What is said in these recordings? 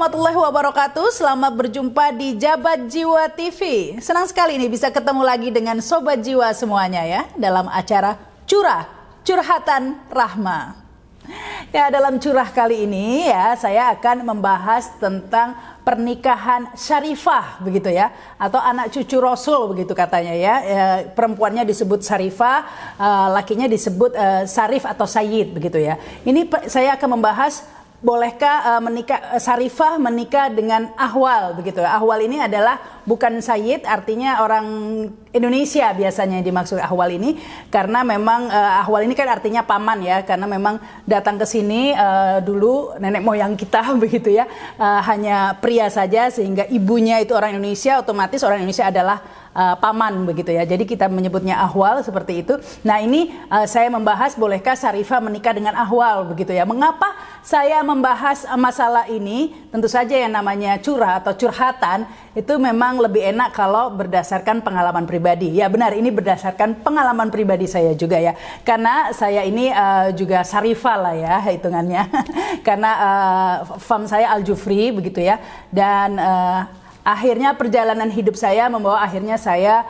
warahmatullahi wabarakatuh. Selamat berjumpa di Jabat Jiwa TV. Senang sekali nih bisa ketemu lagi dengan Sobat Jiwa semuanya ya, dalam acara Curhatan Rahma. Ya, dalam curah kali ini ya, saya akan membahas tentang pernikahan syarifah begitu ya, atau anak cucu Rasul begitu katanya ya. Perempuannya disebut syarifah, lakinya disebut syarif atau sayyid begitu ya. Ini saya akan membahas bolehkah syarifah menikah dengan ahwal begitu ya. Ahwal ini adalah bukan sayyid, artinya orang Indonesia biasanya yang dimaksud ahwal ini, karena memang ahwal ini kan artinya paman ya, karena memang datang ke sini dulu nenek moyang kita begitu ya, hanya pria saja, sehingga ibunya itu orang Indonesia, otomatis orang Indonesia adalah paman begitu ya. Jadi kita menyebutnya ahwal seperti itu. Nah, ini saya membahas bolehkah syarifah menikah dengan ahwal begitu ya. Mengapa saya membahas masalah ini? Tentu saja yang namanya curah atau curhatan itu memang lebih enak kalau berdasarkan pengalaman pribadi. Ya benar, ini berdasarkan pengalaman pribadi saya juga ya. Karena saya ini juga syarifah lah ya hitungannya. Karena fam saya Al-Jufri begitu ya. Dan akhirnya perjalanan hidup saya membawa akhirnya saya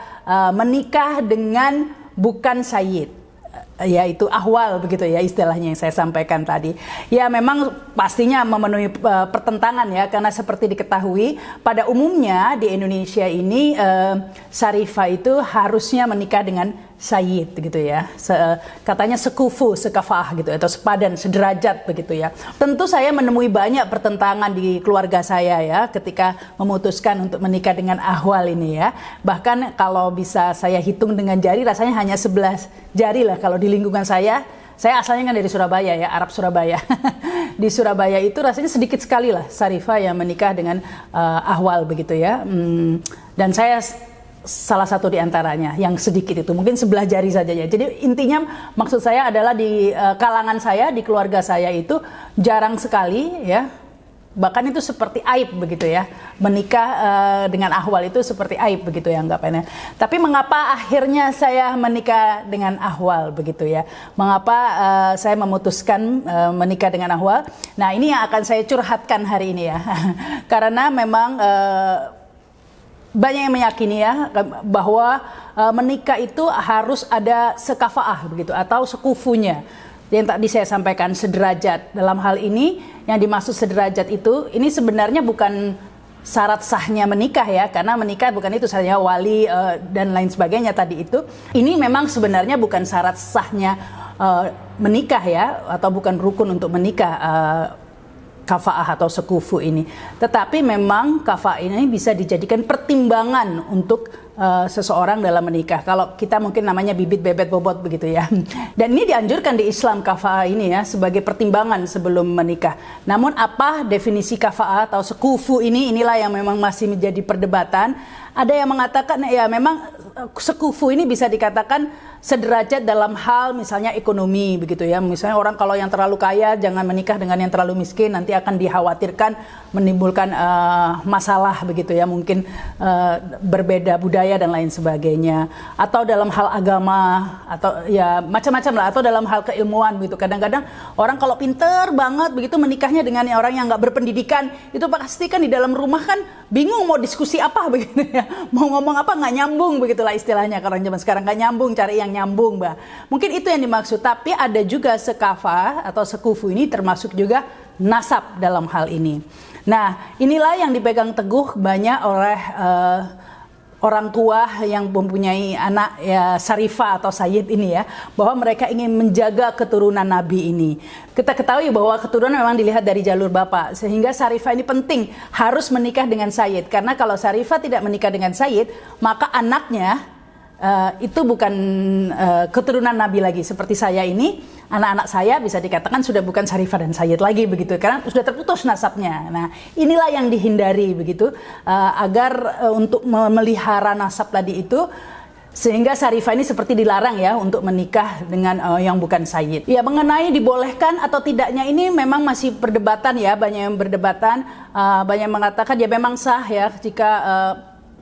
menikah dengan bukan sayyid, yaitu ahwal begitu ya istilahnya yang saya sampaikan tadi. Ya memang pastinya memenuhi pertentangan ya, karena seperti diketahui pada umumnya di Indonesia ini syarifah itu harusnya menikah dengan sayyid gitu ya, katanya sekufu, sekafah gitu, atau sepadan, sederajat begitu ya. Tentu saya menemui banyak pertentangan di keluarga saya ya ketika memutuskan untuk menikah dengan ahwal ini ya. Bahkan kalau bisa saya hitung dengan jari, rasanya hanya 11 jari lah kalau di lingkungan saya. Saya asalnya kan dari Surabaya ya, Arab Surabaya. Di Surabaya itu rasanya sedikit sekali lah syarifah yang menikah dengan ahwal begitu ya. Dan saya salah satu di antaranya yang sedikit itu, mungkin sebelah jari saja ya. Jadi intinya maksud saya adalah di kalangan saya, di keluarga saya itu jarang sekali ya, bahkan itu seperti aib begitu ya, menikah dengan ahwal itu seperti aib begitu ya anggapannya. Tapi mengapa akhirnya saya menikah dengan ahwal begitu ya, mengapa saya memutuskan menikah dengan ahwal? Nah, ini yang akan saya curhatkan hari ini ya. Karena memang banyak yang meyakini ya bahwa menikah itu harus ada sekafaah begitu atau sekufunya. Yang tadi saya sampaikan sederajat. Dalam hal ini yang dimaksud sederajat itu, ini sebenarnya bukan syarat sahnya menikah ya, karena menikah bukan itu saja wali dan lain sebagainya tadi itu. Ini memang sebenarnya bukan syarat sahnya menikah ya, atau bukan rukun untuk menikah. Kafaah atau sekufu ini, tetapi memang kafaah ini bisa dijadikan pertimbangan untuk seseorang dalam menikah. Kalau kita mungkin namanya bibit bebet bobot begitu ya. Dan ini dianjurkan di Islam kafaah ini ya sebagai pertimbangan sebelum menikah. Namun apa definisi kafaah atau sekufu ini, inilah yang memang masih menjadi perdebatan. Ada yang mengatakan ya memang sekufu ini bisa dikatakan sederajat dalam hal misalnya ekonomi begitu ya. Misalnya orang kalau yang terlalu kaya jangan menikah dengan yang terlalu miskin, nanti akan dikhawatirkan menimbulkan masalah begitu ya, mungkin berbeda budaya dan lain sebagainya. Atau dalam hal agama, atau ya macam-macam lah, atau dalam hal keilmuan begitu. Kadang-kadang orang kalau pinter banget begitu menikahnya dengan orang yang nggak berpendidikan, itu pasti kan di dalam rumah kan bingung mau diskusi apa begitu ya. Mau ngomong apa nggak nyambung begitulah istilahnya, kalau zaman sekarang nggak nyambung, cari yang nyambung mbak. Mungkin itu yang dimaksud. Tapi ada juga sekafah atau sekufu ini termasuk juga nasab dalam hal ini. Nah, inilah yang dipegang teguh banyak oleh orang tua yang mempunyai anak ya syarifah atau sayyid ini ya, bahwa mereka ingin menjaga keturunan Nabi ini. Kita ketahui bahwa keturunan memang dilihat dari jalur bapak, sehingga syarifah ini penting harus menikah dengan sayyid, karena kalau syarifah tidak menikah dengan sayyid, maka anaknya itu bukan keturunan Nabi lagi. Seperti saya ini, anak-anak saya bisa dikatakan sudah bukan syarifah dan sayyid lagi begitu, karena sudah terputus nasabnya. Nah, inilah yang dihindari begitu, agar untuk memelihara nasab tadi itu, sehingga syarifah ini seperti dilarang ya untuk menikah dengan yang bukan sayyid. Ya, mengenai dibolehkan atau tidaknya ini memang masih perdebatan ya, banyak yang berdebatan, banyak yang mengatakan ya memang sah ya jika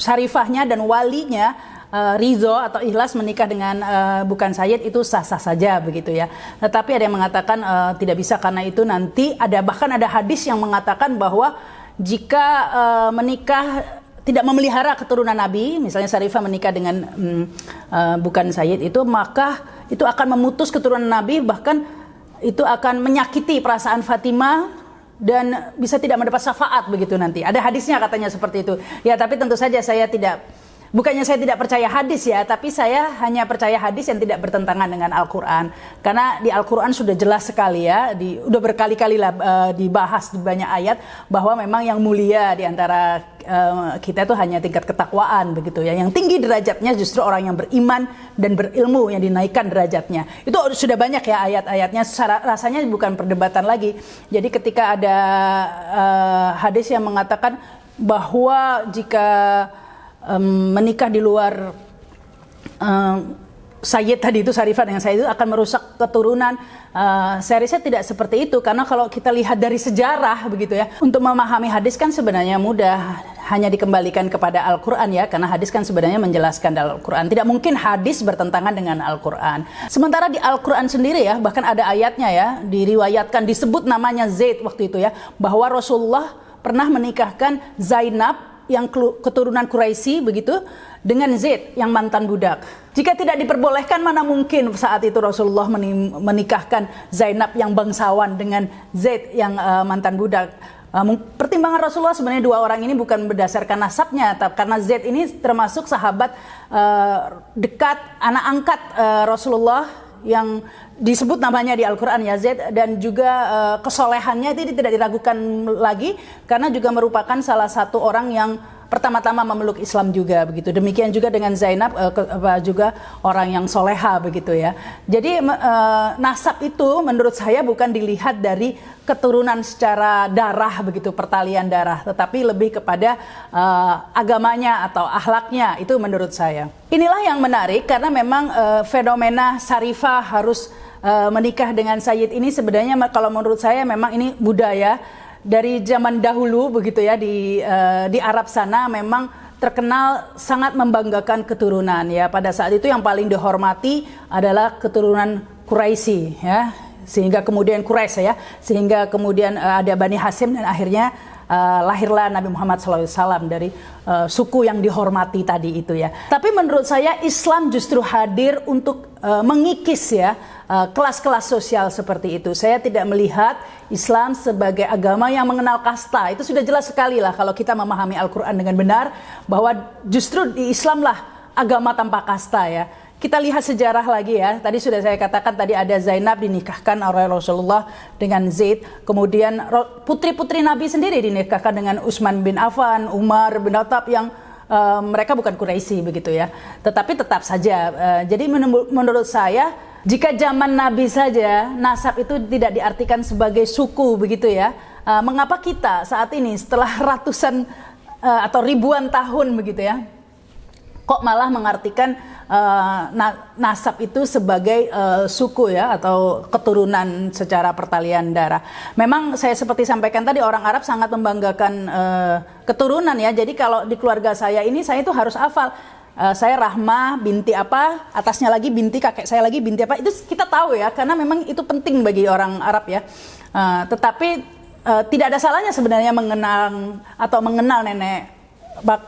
syarifahnya dan walinya ridho atau ikhlas menikah dengan bukan sayyid, itu sah-sah saja begitu ya. Tetapi ada yang mengatakan tidak bisa, karena itu nanti bahkan ada hadis yang mengatakan bahwa jika menikah tidak memelihara keturunan Nabi, misalnya Syarifah menikah dengan bukan Sayyid itu, maka itu akan memutus keturunan Nabi, bahkan itu akan menyakiti perasaan Fatimah dan bisa tidak mendapat syafaat begitu nanti. Ada hadisnya katanya seperti itu. Ya, tapi tentu saja saya tidak, bukannya saya tidak percaya hadis ya, tapi saya hanya percaya hadis yang tidak bertentangan dengan Al-Quran. Karena di Al-Quran sudah jelas sekali ya, udah berkali-kali lah dibahas di banyak ayat, bahwa memang yang mulia di antara kita itu hanya tingkat ketakwaan begitu ya. Yang tinggi derajatnya justru orang yang beriman dan berilmu, yang dinaikkan derajatnya. Itu sudah banyak ya ayat-ayatnya, rasanya bukan perdebatan lagi. Jadi ketika ada hadis yang mengatakan bahwa jika menikah di luar Sayyid tadi itu, Syarifah dengan Sayyid itu akan merusak keturunan. Saya riset tidak seperti itu, karena kalau kita lihat dari sejarah begitu ya, untuk memahami hadis kan sebenarnya mudah, hanya dikembalikan kepada Al-Quran ya, karena hadis kan sebenarnya menjelaskan dalam Al-Quran. Tidak mungkin hadis bertentangan dengan Al-Quran. Sementara di Al-Quran sendiri ya, bahkan ada ayatnya ya, diriwayatkan disebut namanya Zaid waktu itu ya, bahwa Rasulullah pernah menikahkan Zainab yang keturunan Quraisy begitu dengan Zaid yang mantan budak. Jika tidak diperbolehkan, mana mungkin saat itu Rasulullah menikahkan Zainab yang bangsawan dengan Zaid yang mantan budak. Pertimbangan Rasulullah sebenarnya dua orang ini bukan berdasarkan nasabnya, karena Zaid ini termasuk sahabat dekat, anak angkat Rasulullah yang disebut namanya di Al-Quran ya, Zaid, dan juga kesolehannya itu tidak diragukan lagi, karena juga merupakan salah satu orang yang pertama-tama memeluk Islam juga begitu. Demikian juga dengan Zainab, juga orang yang soleha begitu ya. Jadi nasab itu menurut saya bukan dilihat dari keturunan secara darah begitu, pertalian darah, tetapi lebih kepada agamanya atau akhlaknya, itu menurut saya. Inilah yang menarik, karena memang fenomena Syarifah harus menikah dengan Sayyid ini sebenarnya kalau menurut saya memang ini budaya dari zaman dahulu begitu ya, di Arab sana memang terkenal sangat membanggakan keturunan ya. Pada saat itu yang paling dihormati adalah keturunan Quraisy ya, sehingga kemudian Quraisy ya, sehingga kemudian ada Bani Hasyim, dan akhirnya lahirlah Nabi Muhammad SAW dari suku yang dihormati tadi itu ya. Tapi menurut saya Islam justru hadir untuk mengikis ya kelas-kelas sosial seperti itu. Saya tidak melihat Islam sebagai agama yang mengenal kasta. Itu sudah jelas sekali lah kalau kita memahami Al-Quran dengan benar, bahwa justru di Islam lah agama tanpa kasta ya. Kita lihat sejarah lagi ya. Tadi sudah saya katakan, tadi ada Zainab dinikahkan oleh Rasulullah dengan Zaid. Kemudian putri-putri Nabi sendiri dinikahkan dengan Utsman bin Affan, Umar bin Khattab, yang mereka bukan Quraisy begitu ya. Tetapi tetap saja. Jadi menurut saya, jika zaman Nabi saja nasab itu tidak diartikan sebagai suku begitu ya. Mengapa kita saat ini setelah ratusan atau ribuan tahun begitu ya, kok malah mengartikan nasab itu sebagai suku ya, atau keturunan secara pertalian darah. Memang saya seperti sampaikan tadi, orang Arab sangat membanggakan keturunan ya. Jadi kalau di keluarga saya ini, saya itu harus hafal. Saya Rahmah binti apa, atasnya lagi binti kakek saya lagi binti apa, itu kita tahu ya, karena memang itu penting bagi orang Arab ya. Tetapi tidak ada salahnya sebenarnya mengenal nenek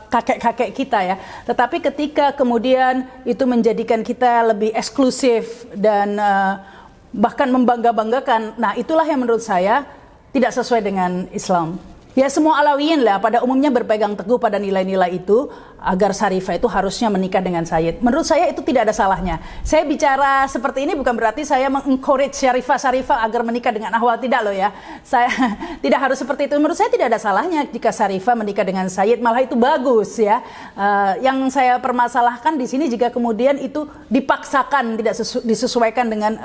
kakek-kakek kita ya. Tetapi ketika kemudian itu menjadikan kita lebih eksklusif dan bahkan membangga-banggakan, nah itulah yang menurut saya tidak sesuai dengan Islam. Ya, semua Alawiyin lah pada umumnya berpegang teguh pada nilai-nilai itu, agar Syarifah itu harusnya menikah dengan Sayyid. Menurut saya itu tidak ada salahnya. Saya bicara seperti ini bukan berarti saya mengencourage Syarifah agar menikah dengan Ahwal, tidak loh ya. Saya tidak harus seperti itu. Menurut saya tidak ada salahnya jika Syarifah menikah dengan Sayyid, malah itu bagus ya. Yang saya permasalahkan di sini jika kemudian itu dipaksakan, tidak disesuaikan dengan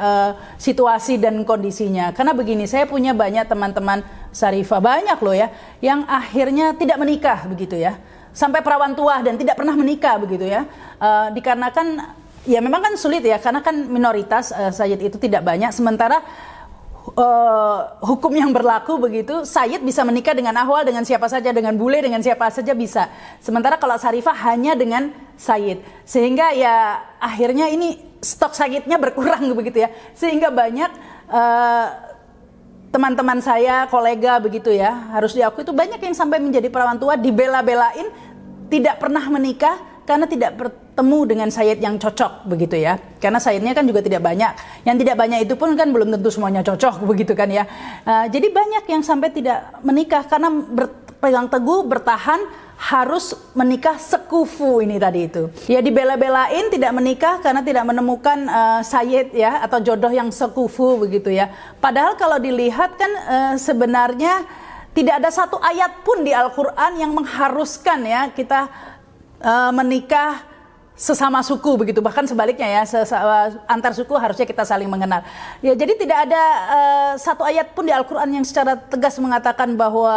situasi dan kondisinya. Karena begini, saya punya banyak teman-teman Syarifah, banyak loh ya, yang akhirnya tidak menikah begitu ya, sampai perawan tua dan tidak pernah menikah begitu ya. Dikarenakan ya memang kan sulit ya, karena kan minoritas Sayyid itu tidak banyak. Sementara hukum yang berlaku begitu, Sayyid bisa menikah dengan Ahwal, dengan siapa saja, dengan bule, dengan siapa saja bisa. Sementara kalau Syarifah hanya dengan Sayyid, sehingga ya akhirnya ini stok Sayyidnya berkurang begitu ya, sehingga banyak teman-teman saya, kolega begitu ya, harus diakui itu banyak yang sampai menjadi perawan tua dibela-belain tidak pernah menikah karena tidak bertemu dengan sayyid yang cocok begitu ya. Karena sayyidnya kan juga tidak banyak. Yang tidak banyak itu pun kan belum tentu semuanya cocok begitu kan ya. Jadi banyak yang sampai tidak menikah karena berpegang teguh, bertahan harus menikah sekufu ini tadi itu. Ya dibela-belain tidak menikah karena tidak menemukan sayyid ya atau jodoh yang sekufu begitu ya. Padahal kalau dilihat kan sebenarnya tidak ada satu ayat pun di Al-Quran yang mengharuskan ya kita menikah sesama suku begitu, bahkan sebaliknya ya antar suku harusnya kita saling mengenal. Ya jadi tidak ada satu ayat pun di Al-Quran yang secara tegas mengatakan bahwa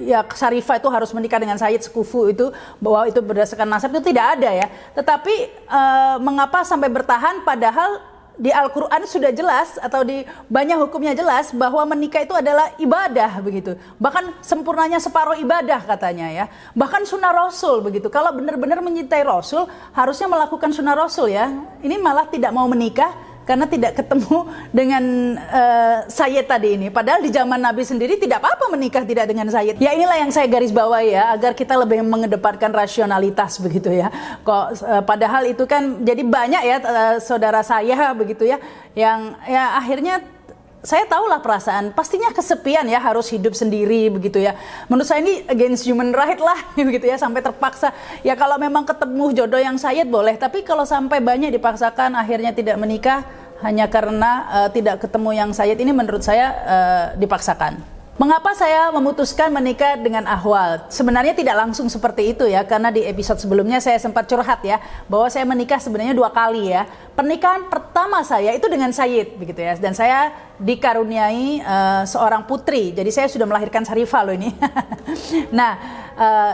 ya Syarifah itu harus menikah dengan sayyid sekufu itu, bahwa itu berdasarkan nasab, itu tidak ada ya. Tetapi mengapa sampai bertahan padahal di Al-Quran sudah jelas atau di banyak hukumnya jelas bahwa menikah itu adalah ibadah begitu. Bahkan sempurnanya separuh ibadah katanya ya. Bahkan sunnah Rasul begitu. Kalau benar-benar mencintai Rasul harusnya melakukan sunnah Rasul ya. Ini malah tidak mau menikah karena tidak ketemu dengan sayyid tadi ini. Padahal di zaman Nabi sendiri tidak apa-apa menikah tidak dengan sayyid. Ya inilah yang saya garis bawahi ya, agar kita lebih mengedepankan rasionalitas begitu ya. Padahal itu kan jadi banyak ya saudara saya begitu ya, yang ya akhirnya saya tahulah perasaan, pastinya kesepian ya, harus hidup sendiri begitu ya. Menurut saya ini against human right lah begitu ya, sampai terpaksa. Ya kalau memang ketemu jodoh yang sayyid boleh, tapi kalau sampai banyak dipaksakan akhirnya tidak menikah hanya karena tidak ketemu yang sayyid, ini menurut saya dipaksakan. Mengapa saya memutuskan menikah dengan Ahwal? Sebenarnya tidak langsung seperti itu ya, karena di episode sebelumnya saya sempat curhat ya, bahwa saya menikah sebenarnya 2 kali ya. Pernikahan pertama saya itu dengan sayyid begitu ya, dan saya dikaruniai seorang putri, jadi saya sudah melahirkan Syarifah loh ini. Nah,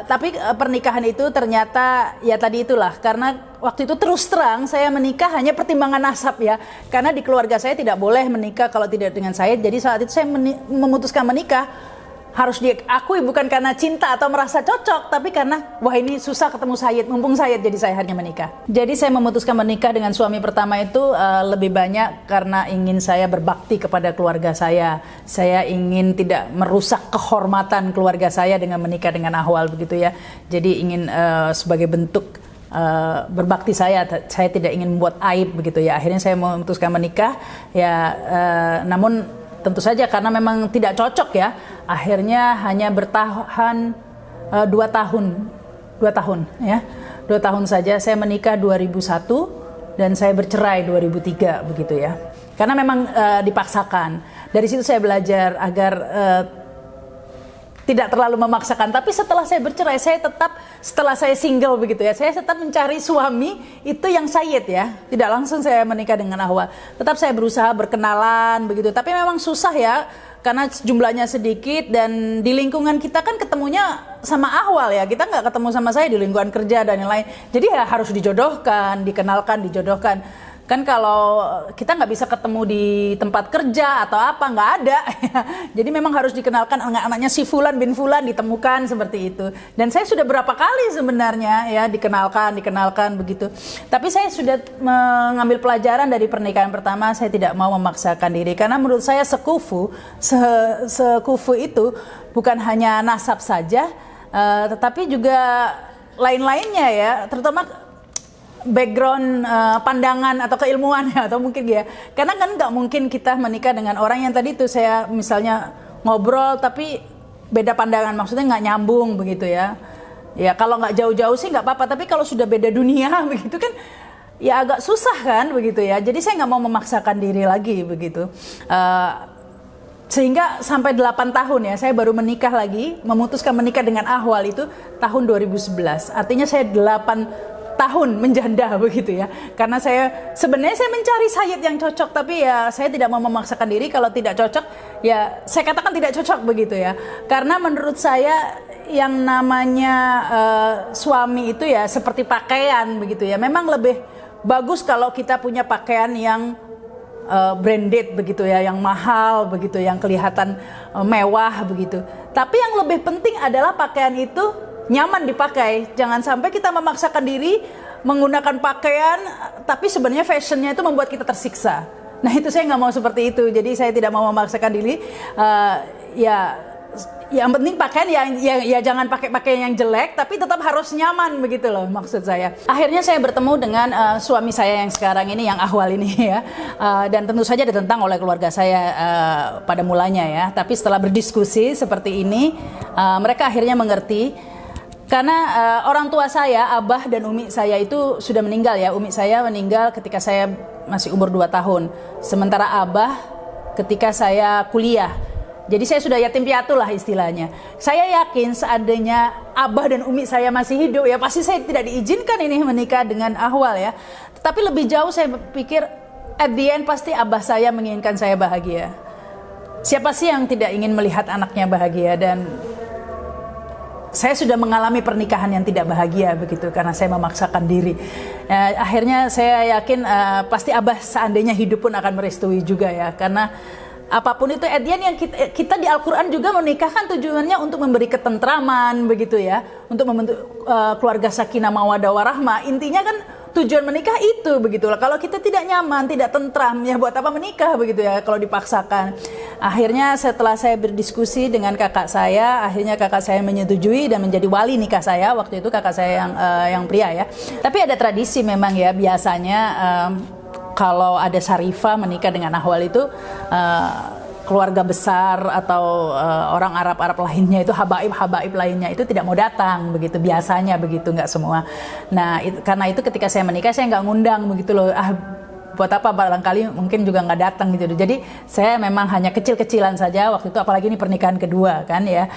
tapi pernikahan itu ternyata ya tadi itulah, karena waktu itu terus terang saya menikah hanya pertimbangan nasab ya, karena di keluarga saya tidak boleh menikah kalau tidak dengan sayyid. Jadi saat itu saya memutuskan menikah harus diakui bukan karena cinta atau merasa cocok, tapi karena wah ini susah ketemu sayyid, mumpung sayyid, jadi saya hanya menikah. Jadi saya memutuskan menikah dengan suami pertama itu lebih banyak karena ingin saya berbakti kepada keluarga saya. Saya ingin tidak merusak kehormatan keluarga saya dengan menikah dengan Ahwal begitu ya. Jadi ingin sebagai bentuk berbakti saya tidak ingin membuat aib begitu ya. Akhirnya saya memutuskan menikah ya, namun tentu saja karena memang tidak cocok ya, akhirnya hanya bertahan 2 tahun ya, 2 tahun saja. Saya menikah 2001 dan saya bercerai 2003 begitu ya, karena memang dipaksakan. Dari situ saya belajar agar tidak terlalu memaksakan. Tapi setelah saya bercerai, saya tetap, setelah saya single begitu ya, saya tetap mencari suami itu yang sayyid ya. Tidak langsung saya menikah dengan Ahwal. Tetap saya berusaha berkenalan begitu. Tapi memang susah ya, karena jumlahnya sedikit dan di lingkungan kita kan ketemunya sama Ahwal ya. Kita nggak ketemu sama saya di lingkungan kerja dan yang lain. Jadi ya harus dijodohkan, dikenalkan, dijodohkan. Kan kalau kita nggak bisa ketemu di tempat kerja atau apa, nggak ada. Jadi memang harus dikenalkan, anak-anaknya si Fulan bin Fulan ditemukan seperti itu. Dan saya sudah berapa kali sebenarnya ya dikenalkan begitu. Tapi saya sudah mengambil pelajaran dari pernikahan pertama, saya tidak mau memaksakan diri. Karena menurut saya sekufu itu bukan hanya nasab saja, tetapi juga lain-lainnya ya, terutama background pandangan atau keilmuan ya, atau mungkin ya, karena kan nggak mungkin kita menikah dengan orang yang tadi itu saya misalnya ngobrol tapi beda pandangan, maksudnya nggak nyambung begitu ya. Ya kalau nggak jauh-jauh sih nggak apa-apa, tapi kalau sudah beda dunia begitu kan ya agak susah kan begitu ya. Jadi saya nggak mau memaksakan diri lagi begitu. Sehingga sampai 8 tahun ya saya baru menikah lagi, memutuskan menikah dengan Ahwal itu tahun 2011. Artinya saya 8 tahun menjanda begitu ya, karena sebenarnya saya mencari sayyid yang cocok, tapi ya saya tidak mau memaksakan diri. Kalau tidak cocok ya saya katakan tidak cocok begitu ya, karena menurut saya yang namanya suami itu ya seperti pakaian begitu ya, memang lebih bagus kalau kita punya pakaian yang branded begitu ya, yang mahal begitu, yang kelihatan mewah begitu. Tapi yang lebih penting adalah pakaian itu nyaman dipakai. Jangan sampai kita memaksakan diri menggunakan pakaian tapi sebenarnya fashionnya itu membuat kita tersiksa. Nah itu saya nggak mau seperti itu, jadi saya tidak mau memaksakan diri. Ya yang penting pakaian ya jangan pakai pakaian yang jelek, tapi tetap harus nyaman begitu loh maksud saya. Akhirnya saya bertemu dengan suami saya yang sekarang ini, yang Ahwal ini ya, dan tentu saja ditentang oleh keluarga saya pada mulanya ya. Tapi setelah berdiskusi seperti ini, mereka akhirnya mengerti. Karena orang tua saya, abah dan umi saya itu sudah meninggal ya. Umi saya meninggal ketika saya masih umur 2 tahun. Sementara abah ketika saya kuliah. Jadi saya sudah yatim piatu lah istilahnya. Saya yakin seandainya abah dan umi saya masih hidup ya pasti saya tidak diizinkan ini menikah dengan Ahwal ya. Tetapi lebih jauh saya pikir at the end pasti abah saya menginginkan saya bahagia. Siapa sih yang tidak ingin melihat anaknya bahagia, dan saya sudah mengalami pernikahan yang tidak bahagia begitu karena saya memaksakan diri. Akhirnya saya yakin pasti abah seandainya hidup pun akan merestui juga ya, karena apapun itu edian yang kita di Al-Quran juga menikahkan tujuannya untuk memberi ketentraman begitu ya, untuk membentuk keluarga sakinah mawaddah warahmah. Intinya kan tujuan menikah itu begitulah. Kalau kita tidak nyaman, tidak tentram ya buat apa menikah begitu ya kalau dipaksakan. Akhirnya setelah saya berdiskusi dengan kakak saya, akhirnya kakak saya menyetujui dan menjadi wali nikah saya. Waktu itu kakak saya yang pria ya. Tapi ada tradisi memang ya, biasanya kalau ada Syarifah menikah dengan Ahwal itu keluarga besar atau orang Arab lainnya itu, habaib lainnya itu tidak mau datang begitu, biasanya begitu, nggak semua. Nah karena itu ketika saya menikah saya nggak ngundang begitu loh, buat apa, barangkali mungkin juga nggak datang gitu. Jadi saya memang hanya kecil-kecilan saja waktu itu, apalagi ini pernikahan kedua kan ya.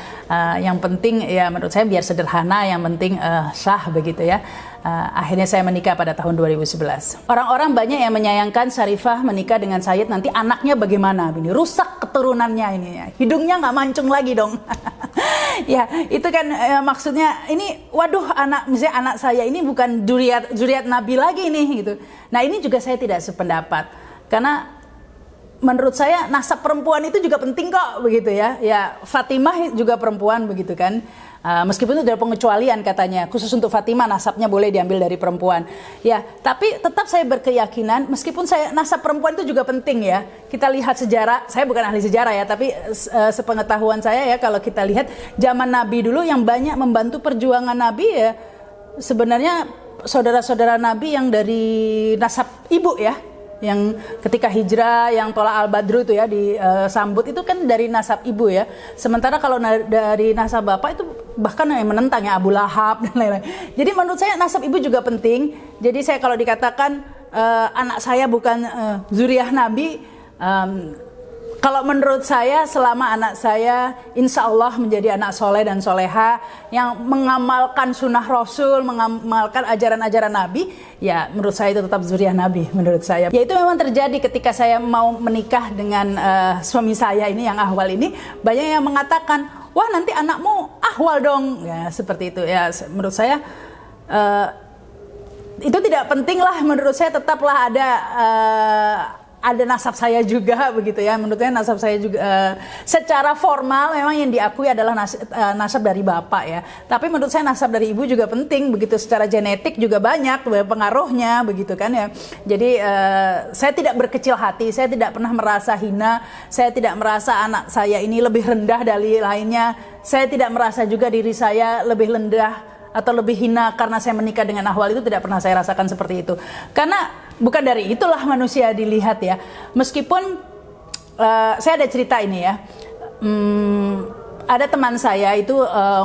Yang penting ya menurut saya biar sederhana, yang penting sah begitu ya. Akhirnya saya menikah pada tahun 2011. Orang-orang banyak yang menyayangkan Syarifah menikah dengan Sayyid, nanti anaknya bagaimana? Ini rusak keturunannya ini ya. Hidungnya nggak mancung lagi dong. Ya itu kan maksudnya ini, waduh, misalnya anak saya ini bukan zuriat Nabi lagi nih gitu. Nah ini juga saya tidak sependapat, karena menurut saya nasab perempuan itu juga penting kok begitu ya. Ya Fatimah juga perempuan begitu kan. Meskipun itu ada pengecualian katanya, khusus untuk Fatimah nasabnya boleh diambil dari perempuan. Ya, tapi tetap saya berkeyakinan meskipun nasab perempuan itu juga penting ya. Kita lihat sejarah, saya bukan ahli sejarah ya, tapi sepengetahuan saya ya, kalau kita lihat zaman Nabi dulu yang banyak membantu perjuangan Nabi ya sebenarnya saudara-saudara Nabi yang dari nasab ibu ya. Yang ketika hijrah, yang tolak al-badru itu ya disambut itu kan dari nasab ibu ya. Sementara kalau dari nasab bapak itu bahkan yang menentang ya, Abu Lahab dan lain-lain. Jadi menurut saya nasab ibu juga penting. Jadi saya kalau dikatakan anak saya bukan zuriyah Nabi, kalau menurut saya selama anak saya insya Allah menjadi anak soleh dan soleha yang mengamalkan sunnah Rasul, mengamalkan ajaran-ajaran Nabi, ya menurut saya itu tetap zuriyah Nabi menurut saya. Ya itu memang terjadi ketika saya mau menikah dengan suami saya ini yang Ahwal ini, banyak yang mengatakan, wah nanti anakmu Ahwal dong, ya seperti itu ya. Menurut saya itu tidak penting lah, menurut saya tetaplah ada nasab saya juga begitu ya. Menurut saya nasab saya juga secara formal memang yang diakui adalah nasab dari bapak ya. Tapi menurut saya nasab dari ibu juga penting begitu, secara genetik juga banyak pengaruhnya begitu kan ya. Jadi saya tidak berkecil hati, saya tidak pernah merasa hina, saya tidak merasa anak saya ini lebih rendah dari lainnya. Saya tidak merasa juga diri saya lebih rendah atau lebih hina karena saya menikah dengan Ahwal, itu tidak pernah saya rasakan seperti itu. Karena bukan dari itulah manusia dilihat ya. Meskipun saya ada cerita ini ya. Ada teman saya itu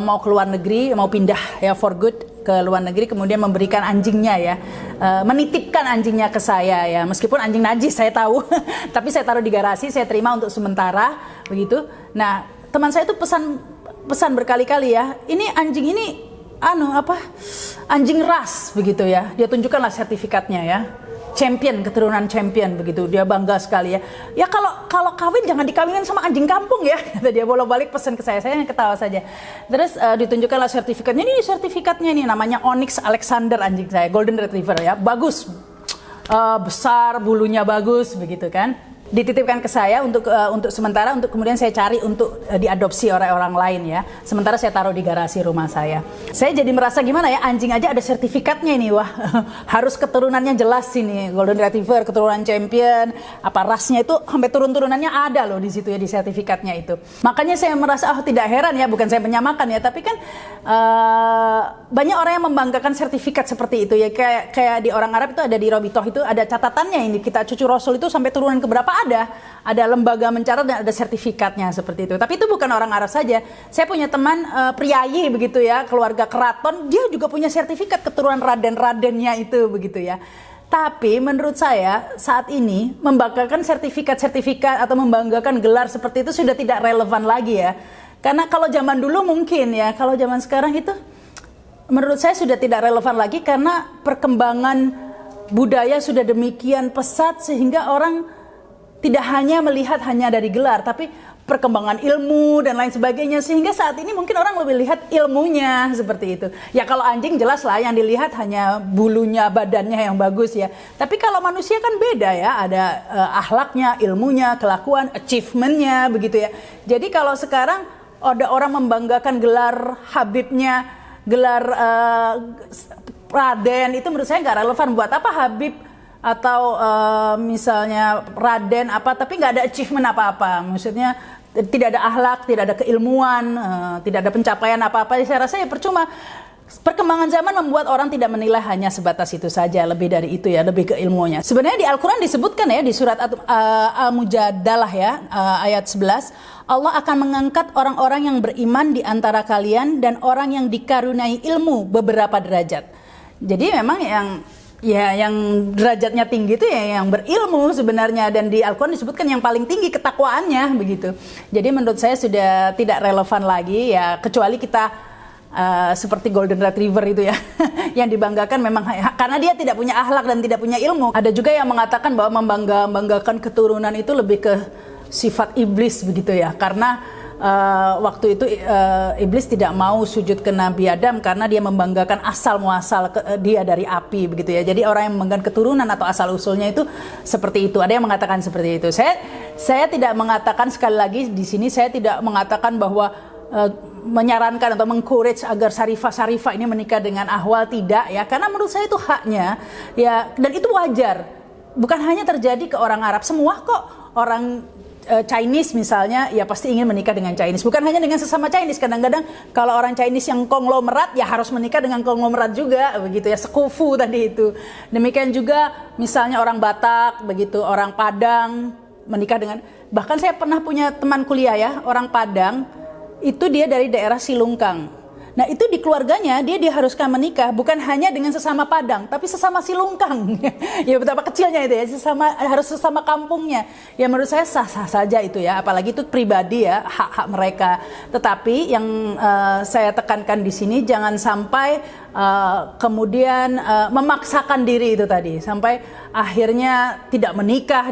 mau ke luar negeri, mau pindah ya for good ke luar negeri, kemudian memberikan anjingnya ya, menitipkan anjingnya ke saya ya. Meskipun anjing najis saya tahu, tapi saya taruh di garasi, saya terima untuk sementara begitu. Nah teman saya itu pesan berkali-kali ya, ini anjing ini anjing ras begitu ya. Dia tunjukkanlah sertifikatnya ya, champion, keturunan champion begitu. Dia bangga sekali ya. Ya kalau kawin jangan dikawinin sama anjing kampung ya, kata dia bolak-balik pesan ke saya yang ketawa saja. Terus ditunjukkanlah sertifikatnya. Ini sertifikatnya nih, namanya Onyx Alexander anjing saya, golden retriever ya, bagus, besar, bulunya bagus begitu kan. dititipkan ke saya untuk sementara, untuk kemudian saya cari untuk diadopsi oleh orang lain ya. Sementara saya taruh di garasi rumah saya. Saya jadi merasa gimana ya, anjing aja ada sertifikatnya ini, wah harus keturunannya jelas ini, Golden Retriever, keturunan champion, apa rasnya itu sampai turun-turunannya ada loh di situ ya, di sertifikatnya itu. Makanya saya merasa tidak heran ya, bukan saya menyamakan ya, tapi kan banyak orang yang membanggakan sertifikat seperti itu ya, kayak di orang Arab itu ada di Robitoh itu ada catatannya, ini kita cucu Rasul itu sampai turunan keberapa ada lembaga mencatat dan ada sertifikatnya seperti itu. Tapi itu bukan orang Arab saja. Saya punya teman priayi begitu ya, keluarga keraton, dia juga punya sertifikat keturunan raden-radennya itu begitu ya. Tapi menurut saya saat ini membanggakan sertifikat-sertifikat atau membanggakan gelar seperti itu sudah tidak relevan lagi ya. Karena kalau zaman dulu mungkin ya, kalau zaman sekarang itu menurut saya sudah tidak relevan lagi karena perkembangan budaya sudah demikian pesat sehingga orang tidak hanya melihat hanya dari gelar, tapi perkembangan ilmu dan lain sebagainya, sehingga saat ini mungkin orang lebih lihat ilmunya seperti itu. Ya kalau anjing jelas lah yang dilihat hanya bulunya, badannya yang bagus ya. Tapi kalau manusia kan beda ya, ada akhlaknya, ilmunya, kelakuan, achievementnya begitu ya. Jadi kalau sekarang ada orang membanggakan gelar Habibnya, gelar Raden, itu menurut saya nggak relevan. Buat apa Habib atau misalnya Raden apa, tapi nggak ada achievement apa-apa. Maksudnya tidak ada akhlak, tidak ada keilmuan, tidak ada pencapaian apa-apa. Saya rasa ya percuma. Perkembangan zaman membuat orang tidak menilai hanya sebatas itu saja, lebih dari itu ya, lebih ke ilmunya. Sebenarnya di Al-Quran disebutkan ya, di surat Al-Mujadalah ya, ayat 11, Allah akan mengangkat orang-orang yang beriman di antara kalian dan orang yang dikaruniai ilmu beberapa derajat. Jadi memang yang derajatnya tinggi itu ya yang berilmu sebenarnya, dan di Al-Quran disebutkan yang paling tinggi ketakwaannya begitu. Jadi menurut saya sudah tidak relevan lagi ya, kecuali kita seperti Golden Retriever itu ya yang dibanggakan memang karena dia tidak punya akhlak dan tidak punya ilmu. Ada juga yang mengatakan bahwa membanggakan keturunan itu lebih ke sifat iblis begitu ya, karena waktu itu iblis tidak mau sujud ke Nabi Adam karena dia membanggakan asal muasal dia dari api begitu ya. Jadi orang yang membanggakan keturunan atau asal usulnya itu seperti itu. Ada yang mengatakan seperti itu. Saya tidak mengatakan, sekali lagi di sini saya tidak mengatakan bahwa menyarankan atau meng-encourage agar Syarifah ini menikah dengan Ahwal, tidak ya, karena menurut saya itu haknya ya, dan itu wajar. Bukan hanya terjadi ke orang Arab, semua kok. Orang Chinese misalnya ya pasti ingin menikah dengan Chinese, bukan hanya dengan sesama Chinese. Kadang-kadang kalau orang Chinese yang konglomerat ya harus menikah dengan konglomerat juga begitu ya, sekufu tadi itu. Demikian juga misalnya orang Batak begitu, orang Padang menikah dengan, bahkan saya pernah punya teman kuliah ya, orang Padang itu dia dari daerah Silungkang. Nah itu di keluarganya dia diharuskan menikah bukan hanya dengan sesama Padang, tapi sesama Silungkang. Ya betapa kecilnya itu ya, harus sesama kampungnya. Ya menurut saya sah-sah saja itu ya, apalagi itu pribadi ya, hak-hak mereka. Tetapi yang saya tekankan di sini jangan sampai kemudian memaksakan diri itu tadi, sampai akhirnya tidak menikah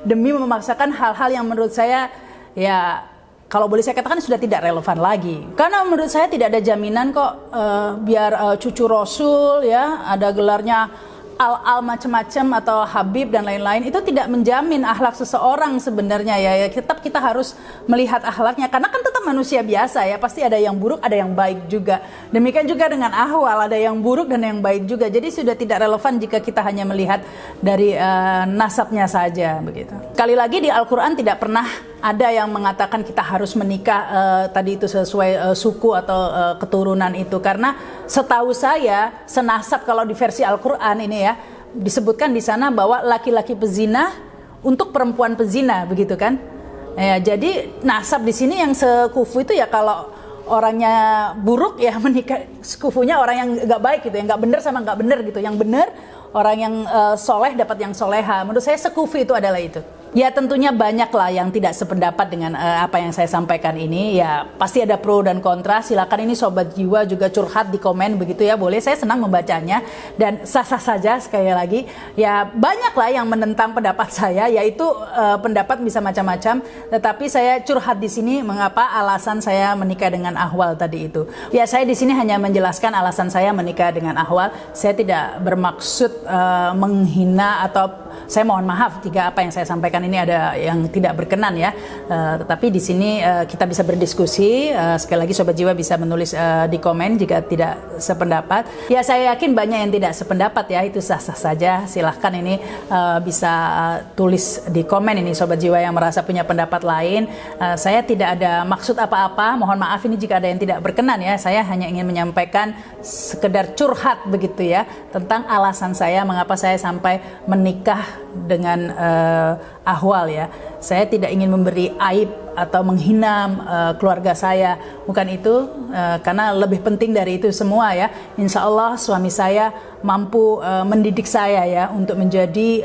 demi memaksakan hal-hal yang menurut saya ya, kalau boleh saya katakan sudah tidak relevan lagi. Karena menurut saya tidak ada jaminan kok biar cucu Rasul ya, ada gelarnya al macam-macam atau Habib dan lain-lain, itu tidak menjamin akhlak seseorang sebenarnya ya. Tetap kita harus melihat akhlaknya, karena kan tetap manusia biasa ya, pasti ada yang buruk, ada yang baik juga. Demikian juga dengan Ahwal, ada yang buruk dan yang baik juga. Jadi sudah tidak relevan jika kita hanya melihat dari nasabnya saja begitu. Sekali lagi di Al-Quran tidak pernah ada yang mengatakan kita harus menikah tadi itu sesuai suku atau keturunan itu, karena setahu saya senasab kalau di versi Al-Quran ini ya, disebutkan di sana bahwa laki-laki pezina untuk perempuan pezina begitu kan ya. Jadi nasab di sini yang sekufu itu ya, kalau orangnya buruk ya menikah sekufunya orang yang nggak baik gitu, yang nggak benar sama nggak benar gitu, yang benar orang yang soleh dapat yang soleha. Menurut saya sekufu itu adalah itu. Ya tentunya banyak lah yang tidak sependapat dengan apa yang saya sampaikan ini. Ya pasti ada pro dan kontra. Silakan ini Sobat Jiwa juga curhat di komen begitu ya. Boleh, saya senang membacanya. Dan sah-sah saja sekali lagi. Ya banyak lah yang menentang pendapat saya. Yaitu pendapat bisa macam-macam. Tetapi saya curhat di sini mengapa alasan saya menikah dengan Ahwal tadi itu. Ya saya di sini hanya menjelaskan alasan saya menikah dengan Ahwal. Saya tidak bermaksud menghina atau Saya mohon maaf jika apa yang saya sampaikan ini ada yang tidak berkenan ya. Tetapi di sini kita bisa berdiskusi. Sekali lagi Sobat Jiwa bisa menulis di komen jika tidak sependapat. Ya saya yakin banyak yang tidak sependapat ya, itu sah-sah saja. Silahkan ini bisa tulis di komen ini Sobat Jiwa yang merasa punya pendapat lain. Saya tidak ada maksud apa-apa. Mohon maaf ini jika ada yang tidak berkenan ya. Saya hanya ingin menyampaikan sekedar curhat begitu ya tentang alasan saya mengapa saya sampai menikah dengan Ahwal ya. Saya tidak ingin memberi aib atau menghina keluarga saya, bukan itu, karena lebih penting dari itu semua ya. Insya Allah suami saya mampu mendidik saya ya untuk menjadi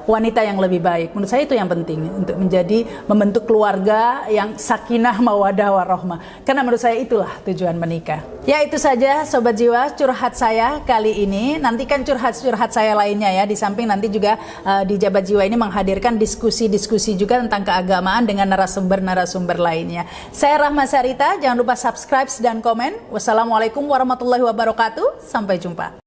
wanita yang lebih baik. Menurut saya itu yang penting, untuk menjadi membentuk keluarga yang sakinah mawadah warahmah. Karena menurut saya itulah tujuan menikah. Ya itu saja Sobat Jiwa curhat saya kali ini. Nantikan curhat-curhat saya lainnya ya. Di samping nanti juga di Jabat Jiwa ini menghadirkan diskusi-diskusi juga tentang keagamaan dengan narasumber lainnya. Saya Rahma Sarita, jangan lupa subscribe dan komen. Wassalamualaikum warahmatullahi wabarakatuh. Sampai jumpa.